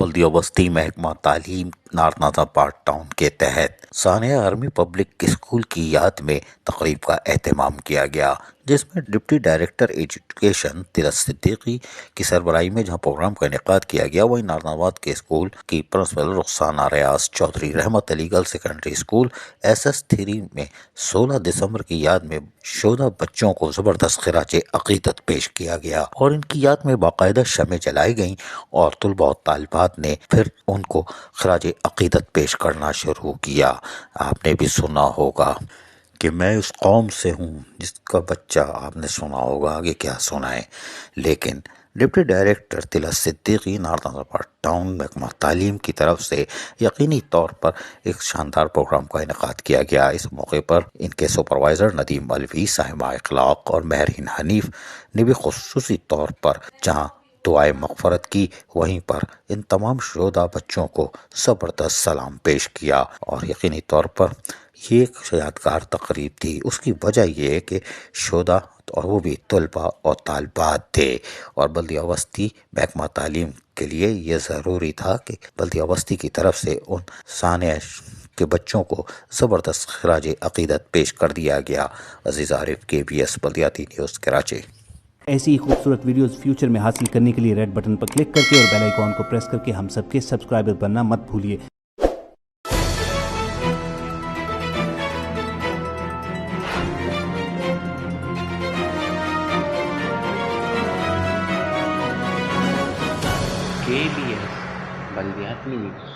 بلدیہ بستی محکمہ تعلیم نارناز ٹاؤن کے تحت ثانیہ آرمی پبلک اسکول کی یاد میں تقریب کا اہتمام کیا گیا، جس میں deputy director education Talat Siddiqui کی سربراہی میں جہاں پروگرام کا انعقاد کیا گیا، وہیں نارناز کے اسکول کی پرنسپل رخسانہ ریاض Chaudhry, Rahmat Ali girls secondary school SS3 میں 16 دسمبر کی یاد میں شودہ بچوں کو زبردست خراج عقیدت پیش کیا گیا اور ان کی یاد میں باقاعدہ شمع جلائی گئیں اور طلباء و طالبات نے پھر ان کو خراج عقیدت پیش کرنا شروع کیا۔ آپ نے بھی سنا ہوگا کہ میں اس قوم سے ہوں جس کا بچہ، آپ نے سنا ہوگا آگے کیا سنا ہے، لیکن ڈپٹی ڈائریکٹر طلعت صدیقی نارناز ٹاؤن محکمہ تعلیم کی طرف سے یقینی طور پر ایک شاندار پروگرام کا انعقاد کیا گیا۔ اس موقع پر ان کے سپروائزر ندیم الوی، صاحبہ اخلاق اور مہرین حنیف نے بھی خصوصی طور پر جہاں دعائے مغفرت کی، وہیں پر ان تمام شہداء بچوں کو زبردست سلام پیش کیا اور یقینی طور پر یہ ایک یادگار تقریب تھی۔ اس کی وجہ یہ ہے کہ شہداء اور وہ بھی طلباء اور طالبات تھے، اور بلدیہ بستی محکمہ تعلیم کے لیے یہ ضروری تھا کہ بلدیہ بستی کی طرف سے ان ثانیہ کے بچوں کو زبردست خراج عقیدت پیش کر دیا گیا۔ عزیز عارف، KBS بلدیاتی نیوز کراچی۔ ایسی ہی خوبصورت ویڈیوز فیوچر میں حاصل کرنے کے لیے ریڈ بٹن پر کلک کر کے اور بیل آئیکن کو پریس کر کے ہم سب کے سبسکرائبر بننا مت بھولیے۔ KBS بلدیاتی نیوز۔